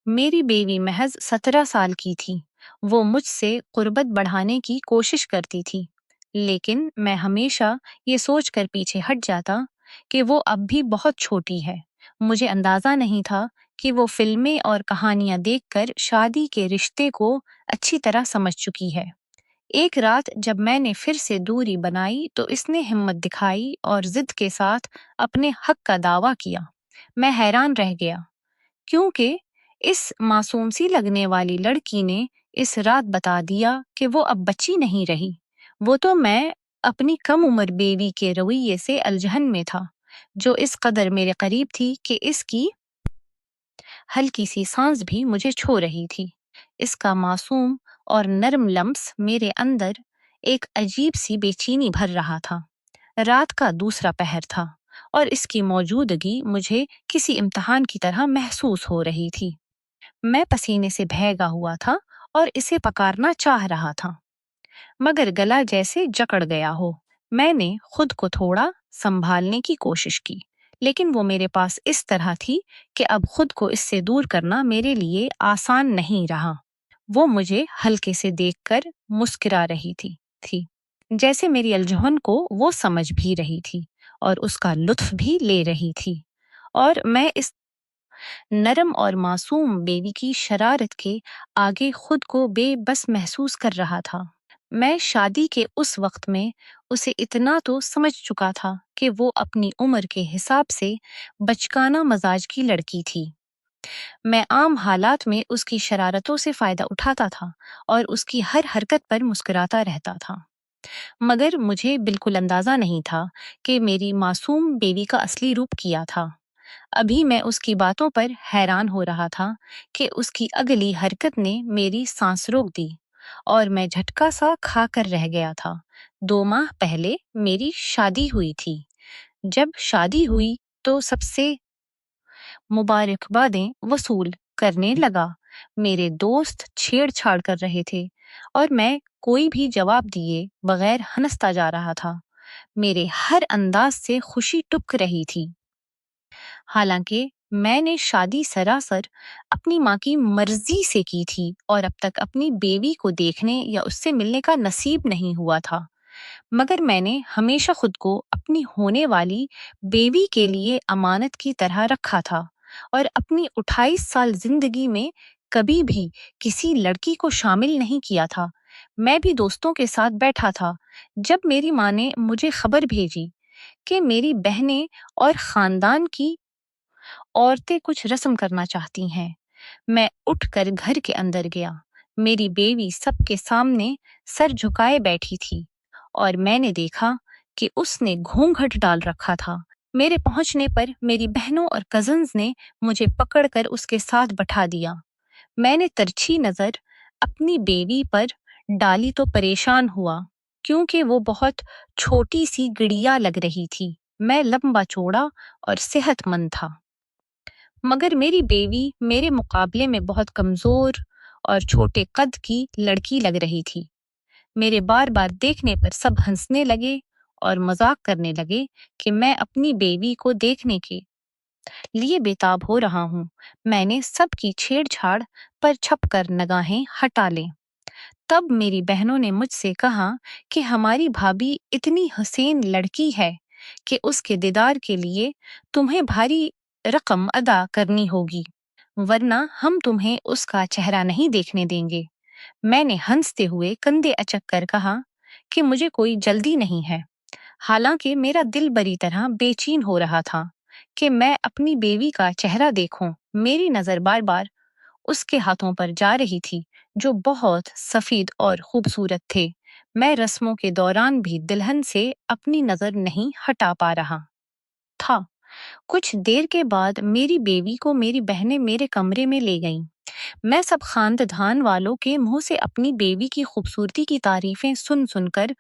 میری بیوی محض 17 سال کی تھی۔ وہ مجھ سے قربت بڑھانے کی کوشش کرتی تھی، لیکن میں ہمیشہ یہ سوچ کر پیچھے ہٹ جاتا کہ وہ اب بھی بہت چھوٹی ہے۔ مجھے اندازہ نہیں تھا کہ وہ فلمیں اور کہانیاں دیکھ کر شادی کے رشتے کو اچھی طرح سمجھ چکی ہے۔ ایک رات جب میں نے پھر سے دوری بنائی تو اس نے ہمت دکھائی اور ضد کے ساتھ اپنے حق کا دعویٰ کیا۔ میں حیران رہ گیا، کیونکہ اس معصوم سی لگنے والی لڑکی نے اس رات بتا دیا کہ وہ اب بچی نہیں رہی۔ وہ تو میں اپنی کم عمر بیوی کے رویے سے الجھن میں تھا، جو اس قدر میرے قریب تھی کہ اس کی ہلکی سی سانس بھی مجھے چھو رہی تھی۔ اس کا معصوم اور نرم لمس میرے اندر ایک عجیب سی بے چینی بھر رہا تھا۔ رات کا دوسرا پہر تھا اور اس کی موجودگی مجھے کسی امتحان کی طرح محسوس ہو رہی تھی۔ میں پسینے سے بھیگا ہوا تھا اور اسے پکارنا چاہ رہا تھا، مگر گلا جیسے جکڑ گیا ہو۔ میں نے خود کو تھوڑا سنبھالنے کی کوشش کی، لیکن وہ میرے پاس اس طرح تھی کہ اب خود کو اس سے دور کرنا میرے لیے آسان نہیں رہا۔ وہ مجھے ہلکے سے دیکھ کر مسکرا رہی تھی، جیسے میری الجھن کو وہ سمجھ بھی رہی تھی اور اس کا لطف بھی لے رہی تھی، اور میں اس نرم اور معصوم بیوی کی شرارت کے آگے خود کو بے بس محسوس کر رہا تھا۔ میں شادی کے اس وقت میں اسے اتنا تو سمجھ چکا تھا کہ وہ اپنی عمر کے حساب سے بچکانہ مزاج کی لڑکی تھی۔ میں عام حالات میں اس کی شرارتوں سے فائدہ اٹھاتا تھا اور اس کی ہر حرکت پر مسکراتا رہتا تھا، مگر مجھے بالکل اندازہ نہیں تھا کہ میری معصوم بیوی کا اصلی روپ کیا تھا۔ ابھی میں اس کی باتوں پر حیران ہو رہا تھا کہ اس کی اگلی حرکت نے میری سانس روک دی اور میں جھٹکا سا کھا کر رہ گیا تھا۔ 2 ماہ پہلے میری شادی ہوئی تھی۔ جب شادی ہوئی تو سب سے مبارکبادیں وصول کرنے لگا۔ میرے دوست چھیڑ چھاڑ کر رہے تھے اور میں کوئی بھی جواب دیے بغیر ہنستا جا رہا تھا۔ میرے ہر انداز سے خوشی ٹپک رہی تھی، حالانکہ میں نے شادی سراسر اپنی ماں کی مرضی سے کی تھی اور اب تک اپنی بیوی کو دیکھنے یا اس سے ملنے کا نصیب نہیں ہوا تھا۔ مگر میں نے ہمیشہ خود کو اپنی ہونے والی بیوی کے لیے امانت کی طرح رکھا تھا اور اپنی 28 سال زندگی میں کبھی بھی کسی لڑکی کو شامل نہیں کیا تھا۔ میں بھی دوستوں کے ساتھ بیٹھا تھا جب میری ماں نے مجھے خبر بھیجی کہ میری بہنیں اور خاندان کی عورتیں کچھ رسم کرنا چاہتی ہیں۔ میں اٹھ کر گھر کے اندر گیا۔ میری بیوی سب کے سامنے سر جھکائے بیٹھی تھی اور میں نے دیکھا کہ اس نے گھونگھٹ ڈال رکھا تھا۔ میرے پہنچنے پر میری بہنوں اور کزنز نے مجھے پکڑ کر اس کے ساتھ بٹھا دیا۔ میں نے ترچھی نظر اپنی بیوی پر ڈالی تو پریشان ہوا، کیونکہ وہ بہت چھوٹی سی گڑیا لگ رہی تھی۔ میں لمبا چوڑا اور صحت مند تھا، مگر میری بیوی میرے مقابلے میں بہت کمزور اور چھوٹے قد کی لڑکی لگ رہی تھی۔ میرے بار بار دیکھنے پر سب ہنسنے لگے اور مذاق کرنے لگے کہ میں اپنی بیوی کو دیکھنے کے لیے بےتاب ہو رہا ہوں۔ میں نے سب کی چھیڑ چھاڑ پر چھپ کر نگاہیں ہٹا لیں۔ تب میری بہنوں نے مجھ سے کہا کہ ہماری بھابھی اتنی حسین لڑکی ہے کہ اس کے دیدار کے لیے تمہیں بھاری رقم ادا کرنی ہوگی، ورنہ ہم تمہیں اس کا چہرہ نہیں دیکھنے دیں گے۔ میں نے ہنستے ہوئے کندھے اچک کر کہا کہ مجھے کوئی جلدی نہیں ہے، حالانکہ میرا دل بری طرح بے چین ہو رہا تھا کہ میں اپنی بیوی کا چہرہ دیکھوں۔ میری نظر بار بار اس کے ہاتھوں پر جا رہی تھی جو بہت سفید اور خوبصورت تھے۔ میں رسموں کے دوران بھی دلہن سے اپنی نظر نہیں ہٹا پا رہا تھا۔ کچھ دیر کے بعد میری بیوی کو میری بہنیں میرے کمرے میں لے گئیں۔ میں سب خاندان والوں کے منہ سے اپنی بیوی کی خوبصورتی کی تعریفیں سن سن کر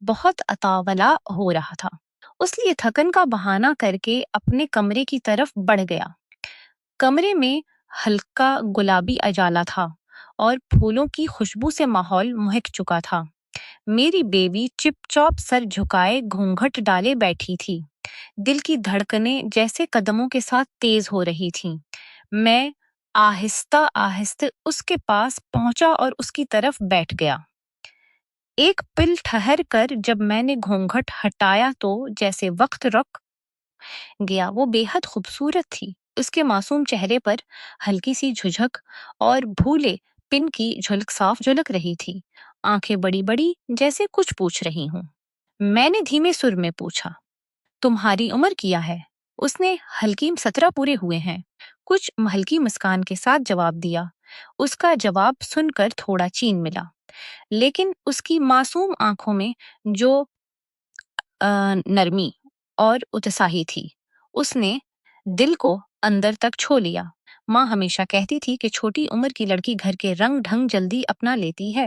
بہت اطاولہ ہو رہا تھا، اس لیے تھکن کا بہانہ کر کے اپنے کمرے کی طرف بڑھ گیا۔ کمرے میں ہلکا گلابی اجالا تھا اور پھولوں کی خوشبو سے ماحول مہک چکا تھا۔ میری بیوی چپ چاپ سر جھکائے گھونگھٹ ڈالے بیٹھی تھی۔ دل کی دھڑکنیں جیسے قدموں کے ساتھ تیز ہو رہی تھیں۔ میں آہستہ آہستہ اس کے پاس پہنچا اور اس کی طرف بیٹھ گیا۔ ایک پل ٹھہر کر جب میں نے گھونگھٹ ہٹایا تو جیسے وقت رک گیا۔ وہ بے حد خوبصورت تھی۔ اس کے معصوم چہرے پر ہلکی سی جھجک اور بھولے پن کی جھلک صاف جھلک رہی تھی۔ آنکھیں بڑی بڑی جیسے کچھ پوچھ رہی ہوں۔ میں نے دھیمے سر میں پوچھا، تمہاری عمر کیا ہے؟ اس نے ہلکی 17 پورے ہوئے ہیں، کچھ ہلکی مسکان کے ساتھ جواب دیا۔ اس کا جواب سن کر تھوڑا چین ملا، لیکن اس کی معصوم آنکھوں میں جو نرمی اور اتساہی تھی، اس نے دل کو اندر تک چھو لیا۔ ماں ہمیشہ کہتی تھی کہ چھوٹی عمر کی لڑکی گھر کے رنگ ڈھنگ جلدی اپنا لیتی ہے،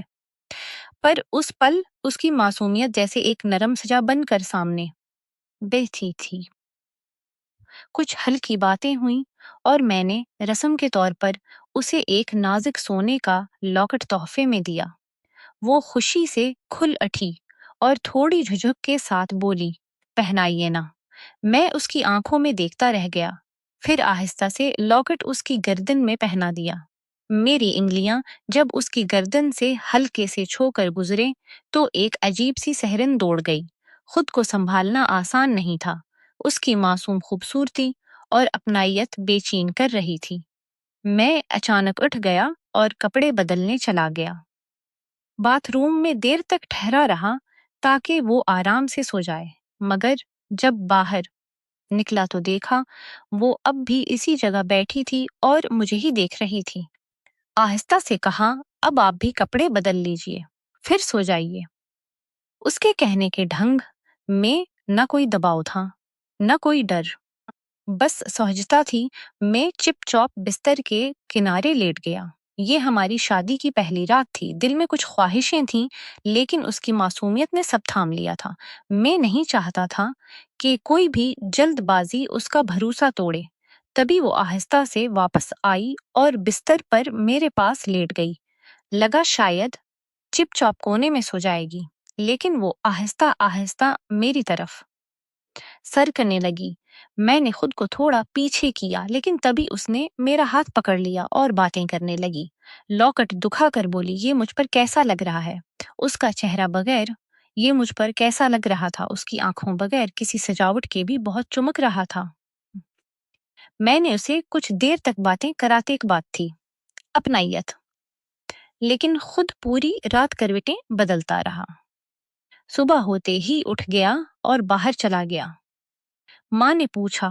پر اس پل اس کی معصومیت جیسے ایک نرم سجا بن کر سامنے بیٹھی تھی۔ کچھ ہلکی باتیں ہوئیں اور میں نے رسم کے طور پر اسے ایک نازک سونے کا لاکٹ تحفے میں دیا۔ وہ خوشی سے کھل اٹھی اور تھوڑی جھجک کے ساتھ بولی، پہنائیے نا۔ میں اس کی آنکھوں میں دیکھتا رہ گیا، پھر آہستہ سے لاکٹ اس کی گردن میں پہنا دیا۔ میری انگلیاں جب اس کی گردن سے ہلکے سے چھو کر گزرے تو ایک عجیب سی سہرن دوڑ گئی۔ خود کو سنبھالنا آسان نہیں تھا۔ اس کی معصوم خوبصورتی اور اپنائیت بے چین کر رہی تھی۔ میں اچانک اٹھ گیا اور کپڑے بدلنے چلا گیا۔ باتھ روم میں دیر تک ٹھہرا رہا تاکہ وہ آرام سے سو جائے، مگر جب باہر نکلا تو دیکھا وہ اب بھی اسی جگہ بیٹھی تھی اور مجھے ہی دیکھ رہی تھی۔ آہستہ سے کہا، اب آپ بھی کپڑے بدل لیجئے، پھر سو جائیے۔ اس کے کہنے کے ڈھنگ میں نہ کوئی دباؤ تھا، نہ کوئی ڈر، بس سہجتا تھی۔ میں چپ چاپ بستر کے کنارے لیٹ گیا۔ یہ ہماری شادی کی پہلی رات تھی۔ دل میں کچھ خواہشیں تھیں، لیکن اس کی معصومیت نے سب تھام لیا تھا۔ میں نہیں چاہتا تھا کہ کوئی بھی جلد بازی اس کا بھروسہ توڑے۔ تبھی وہ آہستہ سے واپس آئی اور بستر پر میرے پاس لیٹ گئی۔ لگا شاید چپ چاپ کونے میں سو جائے گی، لیکن وہ آہستہ آہستہ میری طرف سر کرنے لگی۔ میں نے خود کو تھوڑا پیچھے کیا، لیکن تبھی اس نے میرا ہاتھ پکڑ لیا اور باتیں کرنے لگی۔ لاکٹ دکھا کر بولی، یہ مجھ پر کیسا لگ رہا ہے؟ اس کا چہرہ بغیر یہ مجھ پر کیسا لگ رہا تھا؟ اس کی آنکھوں بغیر کسی سجاوٹ کے بھی بہت چمک رہا تھا۔ میں نے اسے کچھ دیر تک باتیں کراتے ایک بات تھی، اپنائیت، لیکن خود پوری رات کروٹیں بدلتا رہا۔ صبح ہوتے ہی اٹھ گیا اور باہر چلا گیا۔ ماں نے پوچھا،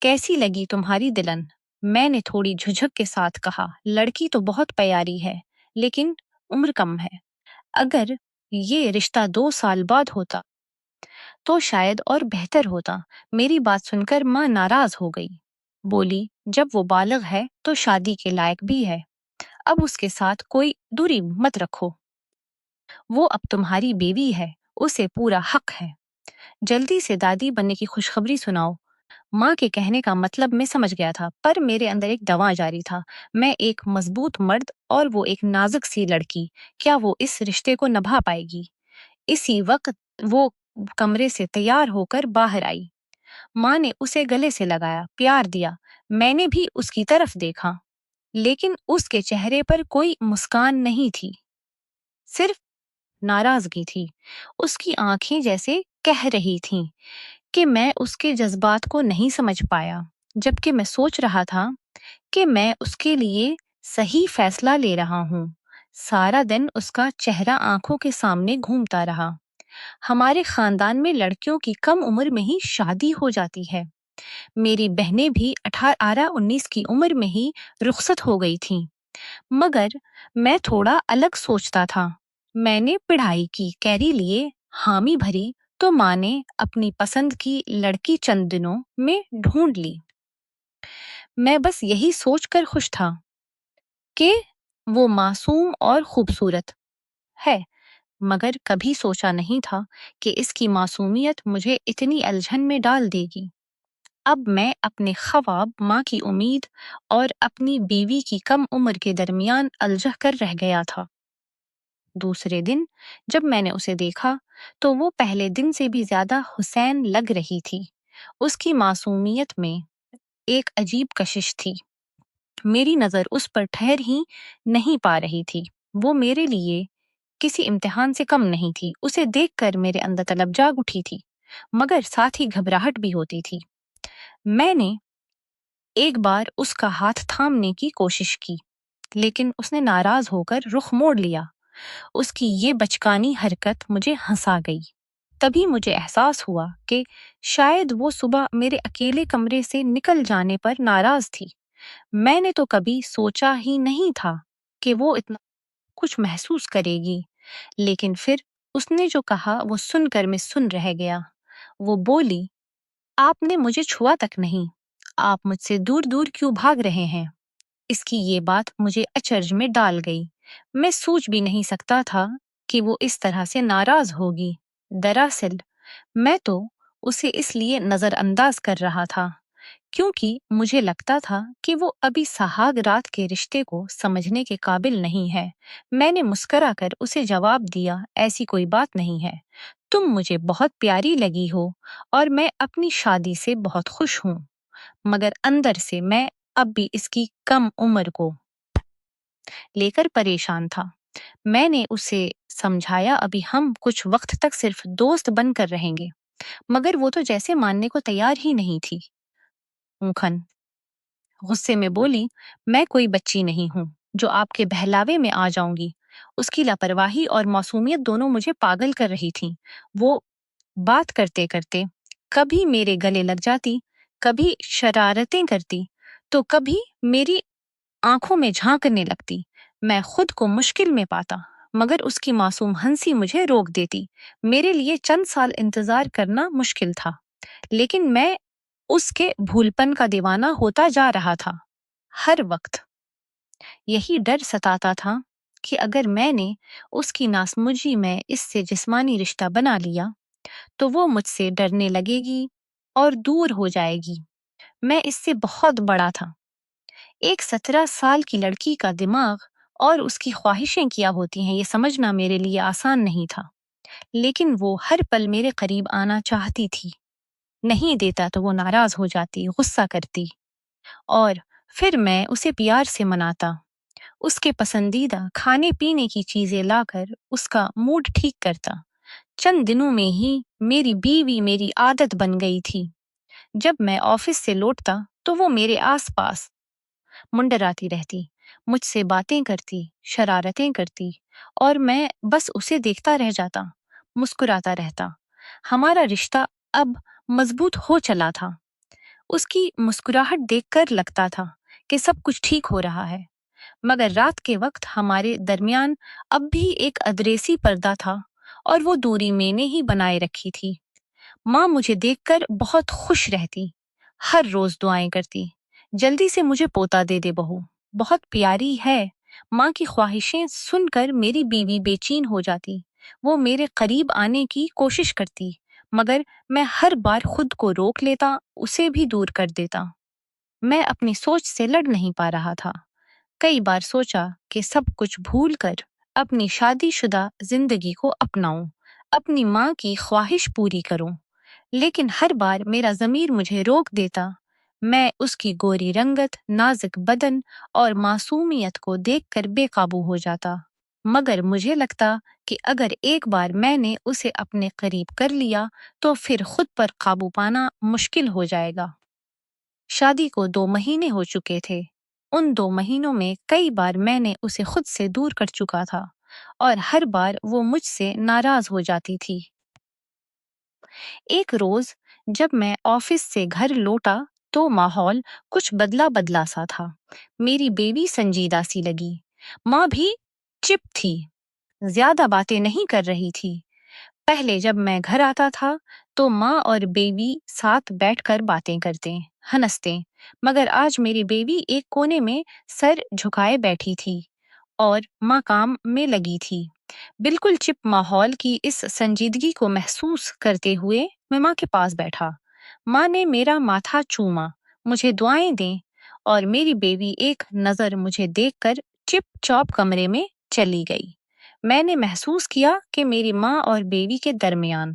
کیسی لگی تمہاری دلہن؟ میں نے تھوڑی جھجک کے ساتھ کہا، لڑکی تو بہت پیاری ہے، لیکن عمر کم ہے۔ اگر یہ رشتہ 2 سال بعد ہوتا تو شاید اور بہتر ہوتا۔ میری بات سن کر ماں ناراض ہو گئی۔ بولی، جب وہ بالغ ہے تو شادی کے لائق بھی ہے، اب اس کے ساتھ کوئی دوری مت رکھو۔ وہ اب تمہاری بیوی ہے، اسے پورا حق ہے۔ جلدی سے دادی بننے کی خوشخبری سناؤ۔ ماں کے کہنے کا مطلب میں سمجھ گیا تھا، پر میرے اندر ایک دواں جاری تھا۔ میں ایک مضبوط مرد اور وہ ایک نازک سی لڑکی، کیا وہ اس رشتے کو نبھا پائے گی؟ اسی وقت وہ کمرے سے تیار ہو کر باہر آئی۔ ماں نے اسے گلے سے لگایا، پیار دیا۔ میں نے بھی اس کی طرف دیکھا، لیکن اس کے چہرے پر کوئی مسکان نہیں تھی، صرف ناراضگی تھی۔ اس کی آنکھیں جیسے کہہ رہی تھیں کہ میں اس کے جذبات کو نہیں سمجھ پایا، جبکہ میں سوچ رہا تھا کہ میں اس کے لیے صحیح فیصلہ لے رہا ہوں۔ سارا دن اس کا چہرہ آنکھوں کے سامنے گھومتا رہا۔ ہمارے خاندان میں لڑکیوں کی کم عمر میں ہی شادی ہو جاتی ہے۔ میری بہنیں بھی 18-19 کی عمر میں ہی رخصت ہو گئی تھیں، مگر میں تھوڑا الگ سوچتا تھا۔ میں نے پڑھائی کی کیری لیے حامی بھری تو ماں نے اپنی پسند کی لڑکی چند دنوں میں ڈھونڈ لی۔ میں بس یہی سوچ کر خوش تھا کہ وہ معصوم اور خوبصورت ہے، مگر کبھی سوچا نہیں تھا کہ اس کی معصومیت مجھے اتنی الجھن میں ڈال دے گی۔ اب میں اپنے خواب، ماں کی امید اور اپنی بیوی کی کم عمر کے درمیان الجھ کر رہ گیا تھا۔ دوسرے دن جب میں نے اسے دیکھا تو وہ پہلے دن سے بھی زیادہ حسین لگ رہی تھی۔ اس کی معصومیت میں ایک عجیب کشش تھی۔ میری نظر اس پر ٹھہر ہی نہیں پا رہی تھی۔ وہ میرے لیے کسی امتحان سے کم نہیں تھی۔ اسے دیکھ کر میرے اندر طلب جاگ اٹھی تھی، مگر ساتھ ہی گھبراہٹ بھی ہوتی تھی۔ میں نے ایک بار اس کا ہاتھ تھامنے کی کوشش کی، لیکن اس نے ناراض ہو کر رخ موڑ لیا۔ اس کی یہ بچکانی حرکت مجھے ہنسا گئی۔ تبھی مجھے احساس ہوا کہ شاید وہ صبح میرے اکیلے کمرے سے نکل جانے پر ناراض تھی۔ میں نے تو کبھی سوچا ہی نہیں تھا کہ وہ اتنا کچھ محسوس کرے گی، لیکن پھر اس نے جو کہا وہ سن کر میں سن رہ گیا۔ وہ بولی، آپ نے مجھے چھوا تک نہیں، آپ مجھ سے دور دور کیوں بھاگ رہے ہیں؟ اس کی یہ بات مجھے اچرج میں ڈال گئی۔ میں سوچ بھی نہیں سکتا تھا کہ وہ اس طرح سے ناراض ہوگی۔ دراصل میں تو اسے اس لیے نظر انداز کر رہا تھا کیونکہ مجھے لگتا تھا کہ وہ ابھی سہاگ رات کے رشتے کو سمجھنے کے قابل نہیں ہے۔ میں نے مسکرا کر اسے جواب دیا، ایسی کوئی بات نہیں ہے۔ تم مجھے بہت پیاری لگی ہو اور میں اپنی شادی سے بہت خوش ہوں، مگر اندر سے میں اب بھی اس کی کم عمر کو لے کر پریشان تھا۔ میں نے اسے سمجھایا، ابھی ہم کچھ وقت تک صرف دوست بن کر رہیں گے، مگر وہ تو جیسے ماننے کو تیار ہی نہیں تھی۔ اونکھن غصے میں بولی، میں کوئی بچی نہیں ہوں جو آپ کے بہلاوے میں آ جاؤں گی۔ اس کی لاپرواہی اور معصومیت دونوں مجھے پاگل کر رہی تھی۔ وہ بات کرتے کرتے کبھی میرے گلے لگ جاتی، کبھی شرارتیں کرتی، تو کبھی میری آنکھوں میں جھانکنے لگتی۔ میں خود کو مشکل میں پاتا، مگر اس کی معصوم ہنسی مجھے روک دیتی۔ میرے لیے چند سال انتظار کرنا مشکل تھا، لیکن میں اس کے بھول پن کا دیوانہ ہوتا جا رہا تھا۔ ہر وقت یہی ڈر ستاتا تھا کہ اگر میں نے اس کی ناسمجھی میں اس سے جسمانی رشتہ بنا لیا تو وہ مجھ سے ڈرنے لگے گی اور دور ہو جائے گی۔ میں اس سے بہت بڑا تھا۔ ایک 17 سال کی لڑکی کا دماغ اور اس کی خواہشیں کیا ہوتی ہیں، یہ سمجھنا میرے لیے آسان نہیں تھا، لیکن وہ ہر پل میرے قریب آنا چاہتی تھی۔ نہیں دیتا تو وہ ناراض ہو جاتی، غصہ کرتی، اور پھر میں اسے پیار سے مناتا، اس کے پسندیدہ کھانے پینے کی چیزیں لا کر اس کا موڈ ٹھیک کرتا۔ چند دنوں میں ہی میری بیوی میری عادت بن گئی تھی۔ جب میں آفس سے لوٹتا تو وہ میرے آس پاس منڈراتی رہتی، مجھ سے باتیں کرتی، شرارتیں کرتی، اور میں بس اسے دیکھتا رہ جاتا، مسکراتا رہتا۔ ہمارا رشتہ اب مضبوط ہو چلا تھا۔ اس کی مسکراہٹ دیکھ کر لگتا تھا کہ سب کچھ ٹھیک ہو رہا ہے، مگر رات کے وقت ہمارے درمیان اب بھی ایک ادریسی پردہ تھا، اور وہ دوری میں نے ہی بنائے رکھی تھی۔ ماں مجھے دیکھ کر بہت خوش رہتی، ہر روز دعائیں کرتی، جلدی سے مجھے پوتا دے دے بہو، بہت پیاری ہے۔ ماں کی خواہشیں سن کر میری بیوی بے چین ہو جاتی، وہ میرے قریب آنے کی کوشش کرتی، مگر میں ہر بار خود کو روک لیتا، اسے بھی دور کر دیتا۔ میں اپنی سوچ سے لڑ نہیں پا رہا تھا۔ کئی بار سوچا کہ سب کچھ بھول کر اپنی شادی شدہ زندگی کو اپناؤں، اپنی ماں کی خواہش پوری کروں، لیکن ہر بار میرا ضمیر مجھے روک دیتا۔ میں اس کی گوری رنگت، نازک بدن اور معصومیت کو دیکھ کر بے قابو ہو جاتا، مگر مجھے لگتا کہ اگر ایک بار میں نے اسے اپنے قریب کر لیا تو پھر خود پر قابو پانا مشکل ہو جائے گا۔ شادی کو 2 مہینے ہو چکے تھے۔ ان 2 مہینوں میں کئی بار میں نے اسے خود سے دور کر چکا تھا، اور ہر بار وہ مجھ سے ناراض ہو جاتی تھی۔ ایک روز جب میں آفس سے گھر لوٹا تو ماحول کچھ بدلا بدلا سا تھا۔ میری بیوی سنجیدہ سی لگی، ماں بھی چپ تھی، زیادہ باتیں نہیں کر رہی تھی۔ پہلے جب میں گھر آتا تھا تو ماں اور بیوی ساتھ بیٹھ کر باتیں کرتے، ہنستے، مگر آج میری بیوی ایک کونے میں سر جھکائے بیٹھی تھی اور ماں کام میں لگی تھی۔ بالکل چپ ماحول کی اس سنجیدگی کو محسوس کرتے ہوئے میں ماں کے پاس بیٹھا۔ ماں نے میرا ماتھا چوما، مجھے دعائیں دیں، اور میری بیوی ایک نظر مجھے دیکھ کر چپ چاپ کمرے میں چلی گئی۔ میں نے محسوس کیا کہ میری ماں اور بیوی کے درمیان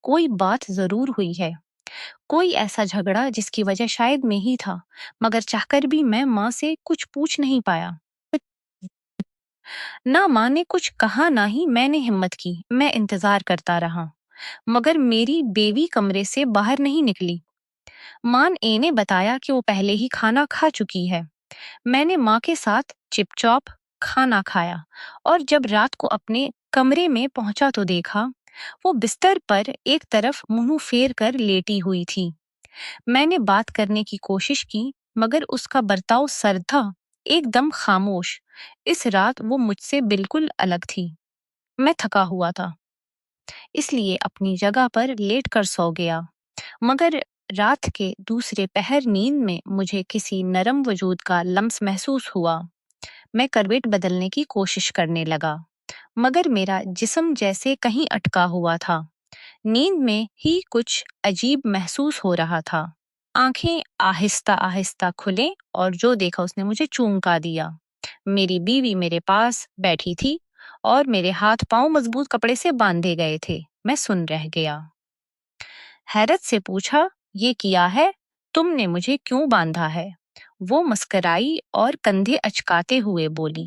کوئی بات ضرور ہوئی ہے۔ کوئی ایسا جھگڑا جس کی وجہ شاید میں ہی تھا، مگر چاہ کر بھی میں ماں سے کچھ پوچھ نہیں پایا۔ نہ ماں نے کچھ کہا نہ ہی میں نے ہمت کی۔ میں انتظار کرتا رہا، مگر میری بیوی کمرے سے باہر نہیں نکلی۔ ماں نے بتایا کہ وہ پہلے ہی کھانا کھا چکی ہے۔ میں نے ماں کے ساتھ چپ چاپ کھانا کھایا اور جب رات کو اپنے کمرے میں پہنچا تو دیکھا وہ بستر پر ایک طرف منہ پھیر کر لیٹی ہوئی تھی۔ میں نے بات کرنے کی کوشش کی مگر اس کا برتاؤ سرد تھا، ایک دم خاموش۔ اس رات وہ مجھ سے بالکل الگ تھی۔ میں تھکا ہوا تھا، اس لیے اپنی جگہ پر لیٹ کر سو گیا، مگر رات کے دوسرے پہر نیند میں مجھے کسی نرم وجود کا لمس محسوس ہوا۔ میں کروٹ بدلنے کی کوشش کرنے لگا، مگر میرا جسم جیسے کہیں اٹکا ہوا تھا۔ نیند میں ہی کچھ عجیب محسوس ہو رہا تھا۔ آنکھیں آہستہ آہستہ کھلیں اور جو دیکھا اس نے مجھے چونکا دیا۔ میری بیوی میرے پاس بیٹھی تھی اور میرے ہاتھ پاؤں مضبوط کپڑے سے باندھے گئے تھے۔ میں سن رہ گیا۔ حیرت سے پوچھا، یہ کیا ہے؟ تم نے مجھے کیوں باندھا ہے؟ وہ مسکرائی اور کندھے اچکاتے ہوئے بولی،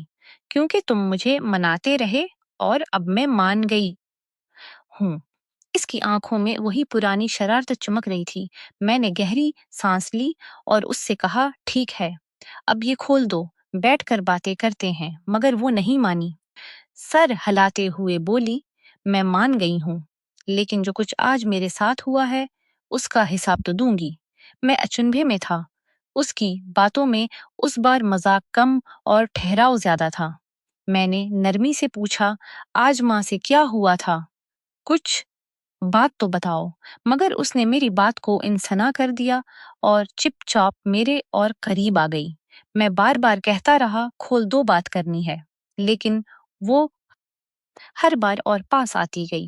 کیونکہ تم مجھے مناتے رہے اور اب میں مان گئی ہوں۔ اس کی آنکھوں میں وہی پرانی شرارت چمک رہی تھی۔ میں نے گہری سانس لی اور اس سے کہا، ٹھیک ہے، اب یہ کھول دو، بیٹھ کر باتیں کرتے ہیں، مگر وہ نہیں مانی۔ سر ہلاتے ہوئے بولی، میں مان گئی ہوں، لیکن جو کچھ آج میرے ساتھ ہوا ہے اس کا حساب تو دوں گی۔ میں اچنبھے میں تھا۔ اس کی باتوں میں اس بار مذاق کم اور ٹھہراؤ زیادہ تھا۔ میں نے نرمی سے پوچھا، آج ماں سے کیا ہوا تھا؟ کچھ بات تو بتاؤ۔ مگر اس نے میری بات کو انسنا کر دیا اور چپ چاپ میرے اور قریب آ گئی۔ میں بار بار کہتا رہا، کھول دو، بات کرنی ہے، لیکن وہ ہر بار اور پاس آتی گئی۔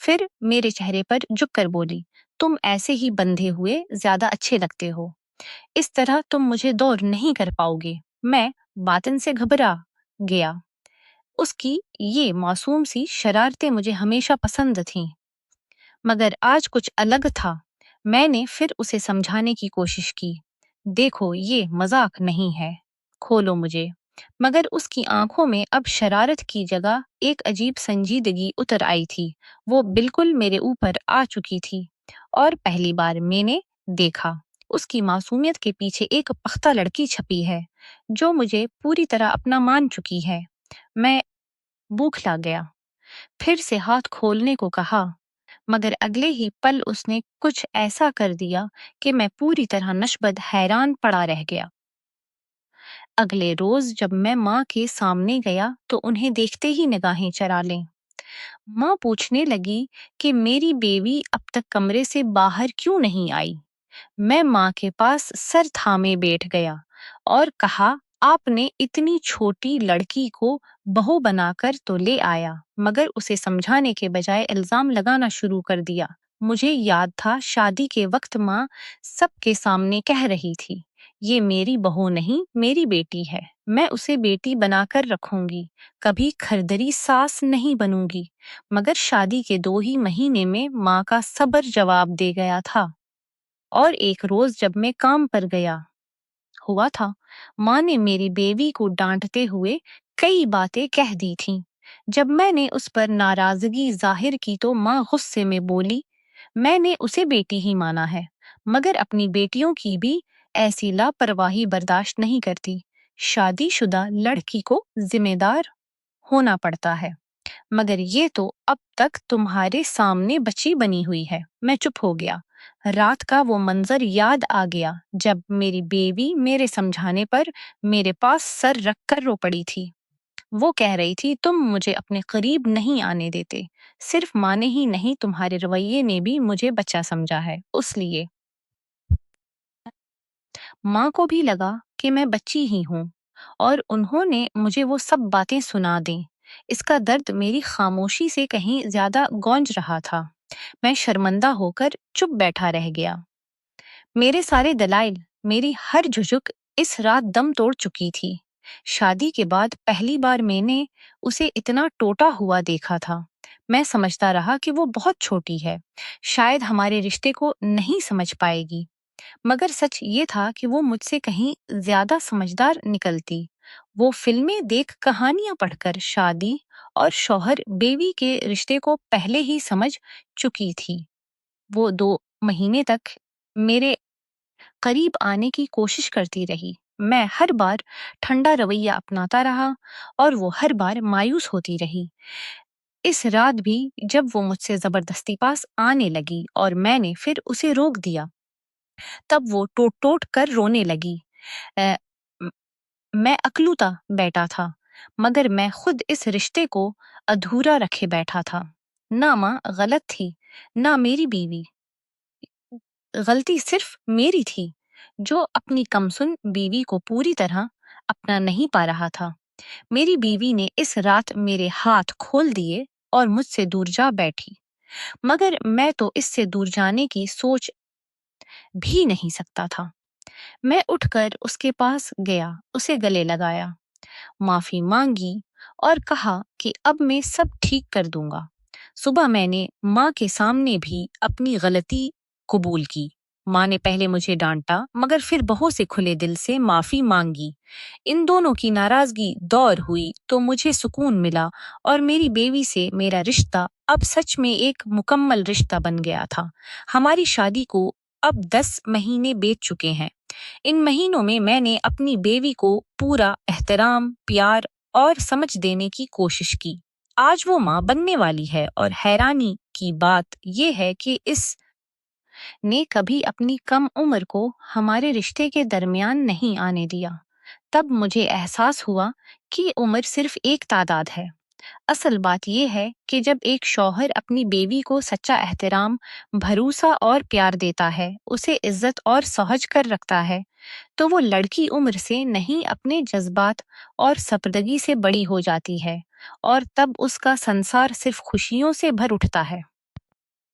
پھر میرے چہرے پر جھک کر بولی، تم ایسے ہی بندھے ہوئے زیادہ اچھے لگتے ہو، اس طرح تم مجھے دور نہیں کر پاؤ گے۔ میں باطن سے گھبرا گیا۔ اس کی یہ معصوم سی شرارتیں مجھے ہمیشہ پسند تھیں، مگر آج کچھ الگ تھا۔ میں نے پھر اسے سمجھانے کی کوشش کی، دیکھو یہ مذاق نہیں ہے، کھولو مجھے۔ مگر اس کی آنکھوں میں اب شرارت کی جگہ ایک عجیب سنجیدگی اتر آئی تھی۔ وہ بالکل میرے اوپر آ چکی تھی اور پہلی بار میں نے دیکھا اس کی معصومیت کے پیچھے ایک پختہ لڑکی چھپی ہے جو مجھے پوری طرح اپنا مان چکی ہے۔ میں بوکھلا گیا، پھر سے ہاتھ کھولنے کو کہا، مگر اگلے ہی پل اس نے کچھ ایسا کر دیا کہ میں پوری طرح نشبد حیران پڑا رہ گیا۔ اگلے روز جب میں ماں کے سامنے گیا تو انہیں دیکھتے ہی نگاہیں چرا لیں۔ ماں پوچھنے لگی کہ میری بیوی اب تک کمرے سے باہر کیوں نہیں آئی؟ میں ماں کے پاس سر تھامے بیٹھ گیا اور کہا، آپ نے اتنی چھوٹی لڑکی کو بہو بنا کر تو لے آیا، مگر اسے سمجھانے کے بجائے الزام لگانا شروع کر دیا۔ مجھے یاد تھا شادی کے وقت ماں سب کے سامنے کہہ رہی تھی، یہ میری بہو نہیں، میری بیٹی ہے، میں اسے بیٹی بنا کر رکھوں گی، کبھی کھردری ساس نہیں بنوں گی۔ مگر شادی کے 2 ہی مہینے میں ماں کا صبر جواب دے گیا تھا، اور ایک روز جب میں کام پر گیا ہوا تھا، ماں نے میری بیوی کو ڈانٹتے ہوئے کئی باتیں کہہ دی تھیں۔ جب میں نے اس پر ناراضگی ظاہر کی تو ماں غصے میں بولی، میں نے اسے بیٹی ہی مانا ہے، مگر اپنی بیٹیوں کی بھی ایسی لاپرواہی برداشت نہیں کرتی۔ شادی شدہ لڑکی کو ذمہ دار ہونا پڑتا ہے، مگر یہ تو اب تک تمہارے سامنے بچی بنی ہوئی ہے۔ میں چپ ہو گیا۔ رات کا وہ منظر یاد آ گیا جب میری بیوی میرے سمجھانے پر میرے پاس سر رکھ کر رو پڑی تھی۔ وہ کہہ رہی تھی، تم مجھے اپنے قریب نہیں آنے دیتے، صرف ماں نے ہی نہیں، تمہارے رویے نے بھی مجھے بچہ سمجھا ہے، اس لیے ماں کو بھی لگا کہ میں بچی ہی ہوں اور انہوں نے مجھے وہ سب باتیں سنا دیں۔ اس کا درد میری خاموشی سے کہیں زیادہ گونج رہا تھا۔ میں شرمندہ ہو کر چپ بیٹھا رہ گیا۔ میرے سارے دلائل، میری ہر جھجک اس رات دم توڑ چکی تھی۔ شادی کے بعد پہلی بار میں نے اسے اتنا ٹوٹا ہوا دیکھا تھا۔ میں سمجھتا رہا کہ وہ بہت چھوٹی ہے، شاید ہمارے رشتے کو نہیں سمجھ پائے گی، مگر سچ یہ تھا کہ وہ مجھ سے کہیں زیادہ سمجھدار نکلتی۔ وہ فلمیں دیکھ، کہانیاں پڑھ کر شادی اور شوہر بیوی کے رشتے کو پہلے ہی سمجھ چکی تھی۔ وہ 2 مہینے تک میرے قریب آنے کی کوشش کرتی رہی۔ میں ہر بار ٹھنڈا رویہ اپناتا رہا اور وہ ہر بار مایوس ہوتی رہی۔ اس رات بھی جب وہ مجھ سے زبردستی پاس آنے لگی اور میں نے پھر اسے روک دیا، تب وہ ٹوٹ ٹوٹ کر رونے لگی۔ اے، م- میں اکلوتا بیٹھا تھا، مگر میں خود اس رشتے کو ادھورا رکھے بیٹھا تھا۔ نہ ماں غلط تھی، نہ میری بیوی، غلطی صرف میری تھی جو اپنی کمسن بیوی کو پوری طرح اپنا نہیں پا رہا تھا۔ میری بیوی نے اس رات میرے ہاتھ کھول دیے اور مجھ سے دور جا بیٹھی، مگر میں تو اس سے دور جانے کی سوچ بھی نہیں سکتا تھا۔ میں اٹھ کر اس کے پاس گیا، اسے گلے لگایا، معافی مانگی اور کہا کہ اب میں سب ٹھیک کر دوں گا۔ صبح میں نے ماں کے سامنے بھی اپنی غلطی قبول کی۔ ماں نے پہلے مجھے ڈانٹا، مگر پھر بہو سے کھلے دل سے معافی مانگی۔ ان دونوں کی ناراضگی دور ہوئی تو مجھے سکون ملا اور میری بیوی سے میرا رشتہ اب سچ میں ایک مکمل رشتہ بن گیا تھا۔ ہماری شادی کو اب 10 مہینے بیت چکے ہیں۔ ان مہینوں میں نے اپنی بیوی کو پورا احترام، پیار اور سمجھ دینے کی کوشش کی۔ آج وہ ماں بننے والی ہے اور حیرانی کی بات یہ ہے کہ اس نے کبھی اپنی کم عمر کو ہمارے رشتے کے درمیان نہیں آنے دیا۔ تب مجھے احساس ہوا کہ عمر صرف ایک تعداد ہے۔ اصل بات یہ ہے کہ جب ایک شوہر اپنی بیوی کو سچا احترام، بھروسہ اور پیار دیتا ہے، اسے عزت اور سہج کر رکھتا ہے، تو وہ لڑکی عمر سے نہیں اپنے جذبات اور سپردگی سے بڑی ہو جاتی ہے، اور تب اس کا سنسار صرف خوشیوں سے بھر اٹھتا ہے۔